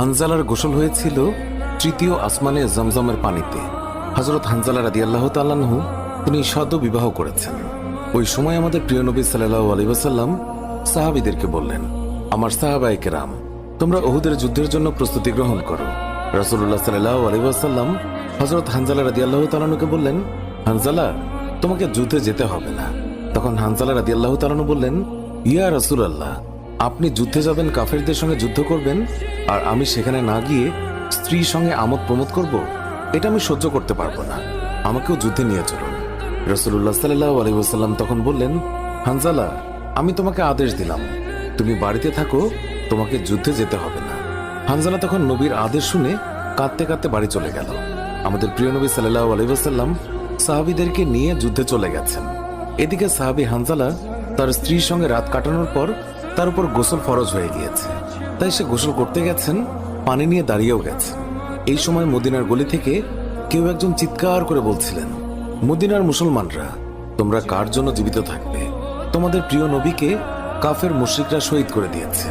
হানজালার গোসল হয়েছিল তৃতীয় আসমানে জমজমের পানিতে। হযরত হানজালা রাদিয়াল্লাহু তাআলা আনহু তিনি সদ্য বিবাহ করেছেন। ওই সময় আমাদের প্রিয় নবী সাল্লাল্লাহু আলাইহি ওয়াসাল্লাম সাহাবীদেরকে বললেন, আমার সাহাবায়ে কেরাম, তোমরা উহুদের যুদ্ধের জন্য প্রস্তুতি গ্রহণ করো। রাসূলুল্লাহ সাল্লাল্লাহু আলাইহি ওয়াসাল্লাম হযরত হানজালা রাদিয়াল্লাহু তাআলা আনহুকে বললেন, হানজালা, তোমাকে যুদ্ধে যেতে হবে না। তখন হানজালা রাদিয়াল্লাহু তাআলা আনহু বললেন, ইয়া রাসূলুল্লাহ, আপনি যুদ্ধে যাবেন, কাফেরদের সঙ্গে যুদ্ধ করবেন, আর আমি সেখানে না গিয়ে স্ত্রীর সঙ্গে আমোদ প্রমোদ করব? এটা আমি সহ্য করতে পারবো না, আমাকেও যুদ্ধে নিয়ে চলুন। রাসূলুল্লাহ সাল্লাল্লাহু আলাইহি ওয়াসাল্লাম তখন বললেন, হানজালা, আমি তোমাকে আদেশ দিলাম, তুমি বাড়িতে থাকো, তোমাকে যুদ্ধে যেতে হবে না। হানজালা তখন নবীর আদেশ শুনে কাঁদতে কাঁদতে বাড়ি চলে গেল। আমাদের প্রিয় নবী সাল্লাল্লাহু আলাইহি ওয়াসাল্লাম সাহাবীদেরকে নিয়ে যুদ্ধে চলে গেছেন। এদিকে সাহাবী হানজালা তার স্ত্রীর সঙ্গে রাত কাটানোর পর তার উপর গোসল ফরজ হয়ে গিয়েছে, তাই সে গোসল করতে গেছেন, পানি নিয়ে দাঁড়িয়েও গেছেন। এই সময় মদিনার গলি থেকে কেউ একজন চিৎকার করে বলছিলেন, মদিনার মুসলমানরা, তোমরা কার জন্য জীবিত থাকবে? তোমাদের প্রিয় নবীকে কাফের মুশরিকরা শহীদ করে দিয়েছে।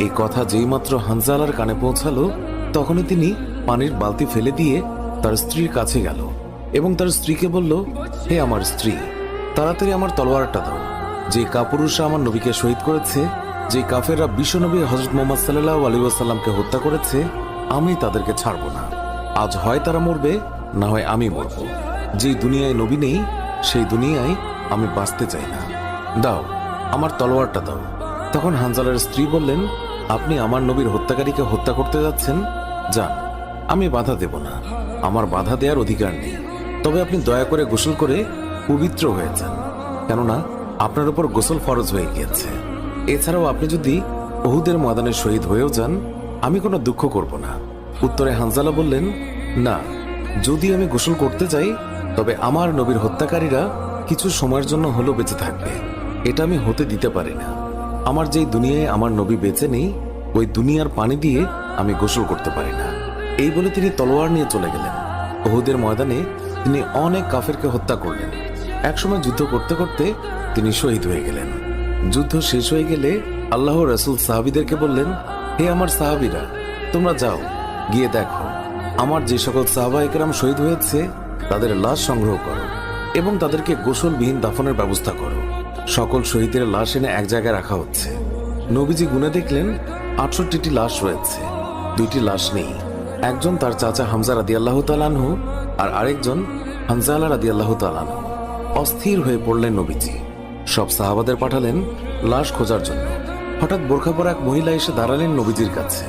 এই কথা যেই মাত্র হানজালার কানে পৌঁছালো, তখনই তিনি পানির বালতি ফেলে দিয়ে তার স্ত্রীর কাছে গেল এবং তার স্ত্রীকে বলল, হে আমার স্ত্রী, তাড়াতাড়ি আমার তলোয়ারটা দাও। যে কাপুরুষরা আমার নবীকে শহীদ করেছে, যে কাফেররা বিশ্বনবী হযরত মুহাম্মদ সাল্লাল্লাহু আলাইহি ওয়াসাল্লামকে হত্যা করেছে, আমি তাদেরকে ছাড়ব না। আজ হয় তারা মরবে, না হয় আমি মরব। যেই দুনিয়ায় নবী নেই, সেই দুনিয়ায় আমি বাঁচতে চাই না। দাও, আমার তলোয়ারটা দাও। তখন হানজালার স্ত্রী বললেন, আপনি আমার নবীর হত্যাকারীকে হত্যা করতে যাচ্ছেন? যান, আমি বাধা দেব না, আমার বাধা দেওয়ার অধিকার নেই। তবে আপনি দয়া করে গোসল করে পবিত্র হয়ে যান, কেননা আপনার উপর গোসল ফরজ হয়ে গিয়েছে। এছাড়াও আপনি যদি উহুদের ময়দানে শহীদ হয়েও যান, আমি কোনো দুঃখ করব না। উত্তরে হানজালা বললেন, না, যদি আমি গোসল করতে যাই, তবে আমার নবীর হত্যাকারীরা কিছু সময়ের জন্য হলেও বেঁচে থাকবে, এটা আমি হতে দিতে পারি না। আমার যেই দুনিয়ায় আমার নবী বেঁচে নেই, ওই দুনিয়ার পানি দিয়ে আমি গোসল করতে পারি না। এই বলে তিনি তলোয়ার নিয়ে চলে গেলেন। উহুদের ময়দানে তিনি অনেক কাফেরকে হত্যা করলেন। একসময় যুদ্ধ করতে করতে তিনি শহীদ হয়ে গেলেন। যুদ্ধ শেষ হয়ে গেলে আল্লাহর রাসূল সাহাবীদেরকে বললেন, হে আমার সাহাবীরা, তোমরা যাও, গিয়ে দেখো আমার যে সকল সাহাবায়ে কেরাম শহীদ হয়েছে তাদের লাশ সংগ্রহ করো এবং তাদেরকে গোসলবিহীন দাফনের ব্যবস্থা করো। সকল শহীদের লাশ এনে এক জায়গায় রাখা হচ্ছে। নবীজি গুনে দেখলেন ৬৮টি লাশ রয়েছে, ২টি লাশ নেই। একজন তার চাচা হামজা রাদিয়াল্লাহু তাআলা আনহু, আর আরেকজন হানজালা রাদিয়াল্লাহু তাআলা আনহু। অস্থির হয়ে পড়লেন নবীজি। সব সাহাবাদের পাঠালেন লাশ খোঁজার জন্য। হঠাৎ বোরখা পরা এক মহিলা এসে দাঁড়ালেন নবীজির কাছে।